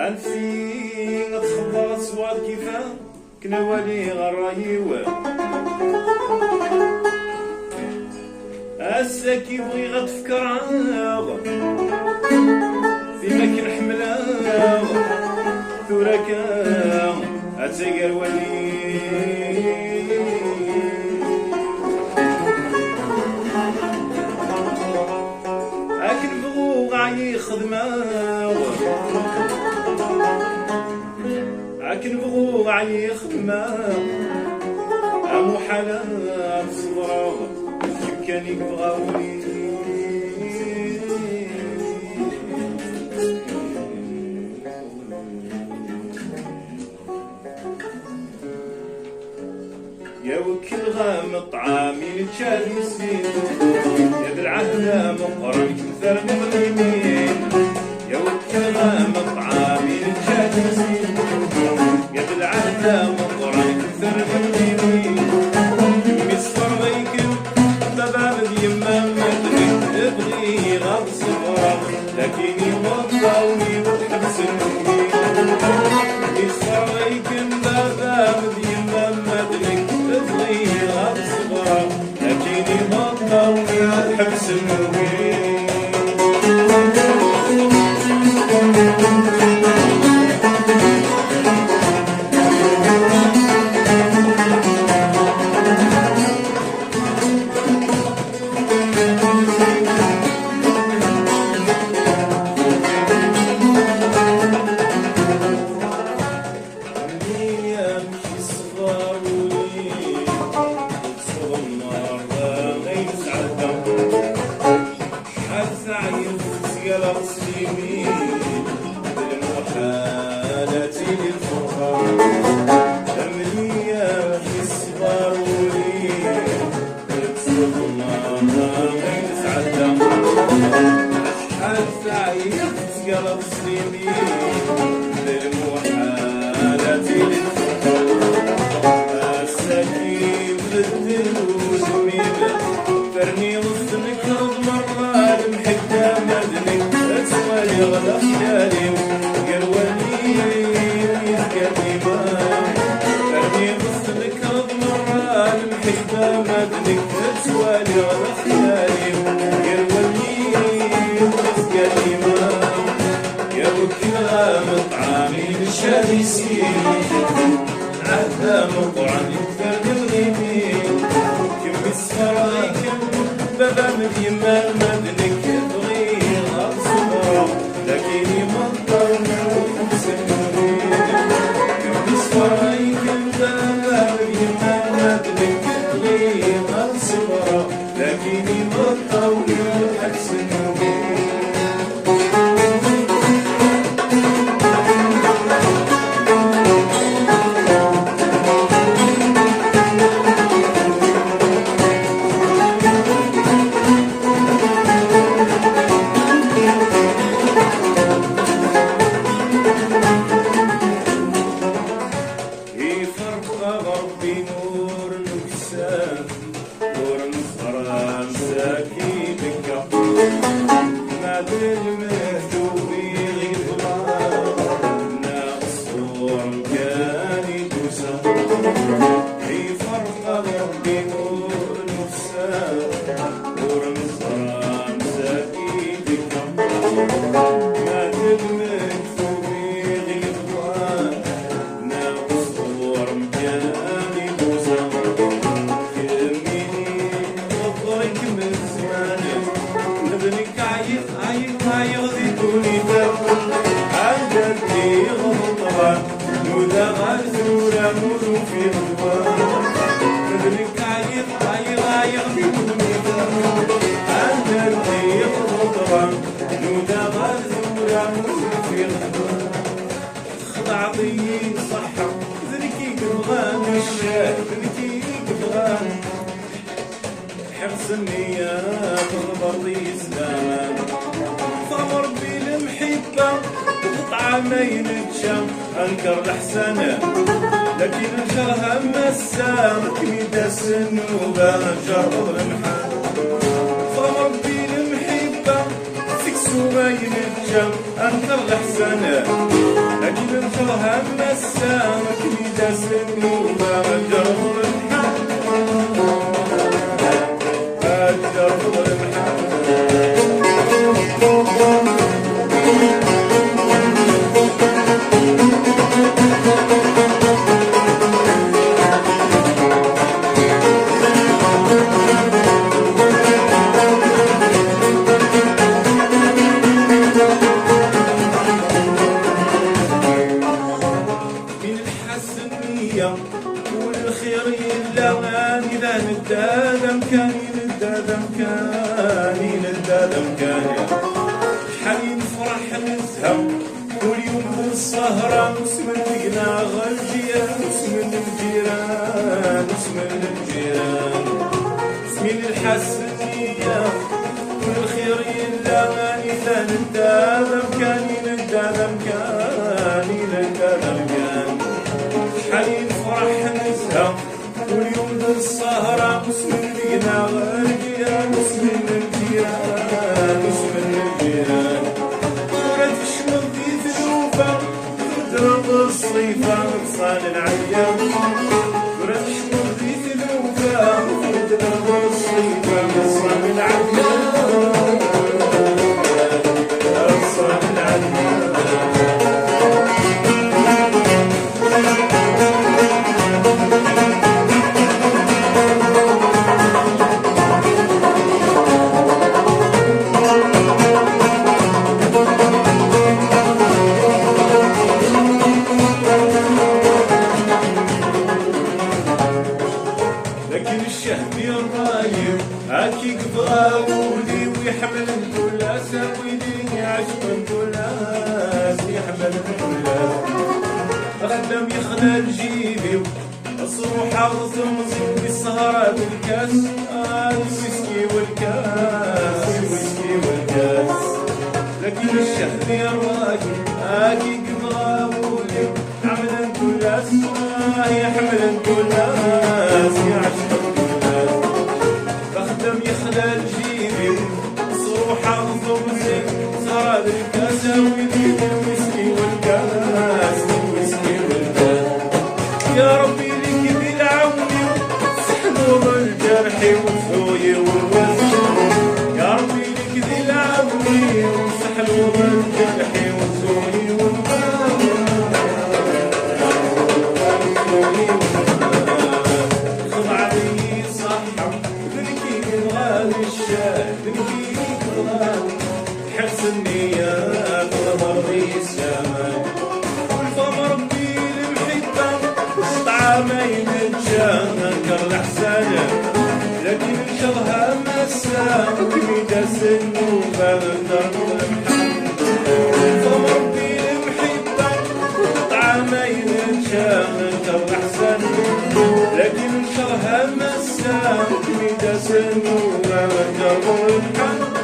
عنسي غتخبر صواد كيفاه كنا والي غرايوه هسا كيبغي غتفكر عاغ فيما كنحملها ثورا كان عتاقر ولي اكن بغو غاي خدمه اكن بغو غاي خدمه امو حالات صبرا كان يبغاوني يا وكل غام طعامي للشال مسكين يا ذا العهد مقرن كثر مغلمين يا وكل غام طعامي للشال مسكين يا ذا العهد مقرن كثر مغلمين مصفر غيكم بابا يما مدرك ابغي غاب صفرا لكني وضعوني وحبس المؤمنين مصفر غيكم بابا يما مدرك ابغي غاب صفرا لكني وضعوني وحبس المؤمنين قلب سليمي للمحالة السكين بالدل وزميلة فرني وسطنك مرة المحدة مدنك أسوالي غدا خيالي قرواني يذكرني فرني وسطنك مرة المحدة مدنك أسوالي غدا خيالي قرواني يذكرني مطعمي للشامسين عهدا مطعم يكثر الغيمين كم السراي كم بابا مديما مدنك يبغي غاب صبرا لكني مضطر نعود سنين كم السراي كم بابا مديما مدنك يبغي غاب صبرا لكني مضطر نعود سنين حرص النيات البرضي سلام فمر بالمحبة طعمين تشام انكر الحسنة لكن الجرها مسام كميدا السنوبة جرب المحال فمر بالمحبة فيكس وبين الجم أنكر الحسنة لكن انكرها من السامك بيدا سنوبة جرب الحمد جرب الحمد والخير يلا إذا ندادم كان ندادم كان شحال نفرح نزهو كل يوم بالسهرة نسمن لقنا غالجيران نسمن الجيران سمين الحسنية والخير يلا إذا ندادم كان شحال نفرح نزهو كل يوم بالسهرة نسمن لقنا غالجيران نسمن الجيران ورد شمل في ذنوبة تضرب الصيفة صال العيام ورد شمل في ذنوبة تضرب الصيفة صال العيام صال العيام لكن الشهد الرايب هاكي قباولي ويحمل الكلاس ويديني عشق الكلاس يحمل الكلاس أخدم يخلى جيبي أصروح أغزم بالسهرة بالكاس الويسكي والكاس لكن الشهد الرايب هاكي قباولي عمل الكلاس يحمل الكلاس يعشق الكلاس بخدم يخلى جيبي صروح أغضب زين صار الكاس ويديني الويسكي والكاس يا ربي لك بالعوني سحلوب الجرح وثوي والوز يا ربي لك بالعوني سحلوب الجرح وثوي والوز خذ علي صحة ذنكي الغالي الشاه ذنكي الغالي حرص النيات ومرضي السماء والفم ربي المحبة طعامين الجنكر الحسنة لكن شرها مسا وكميدا سنوبة درب المحب والفم ربي المحبة طعامين الجنكر الحسنة لكن شرها مسا وكميدا سنوبة درب المحب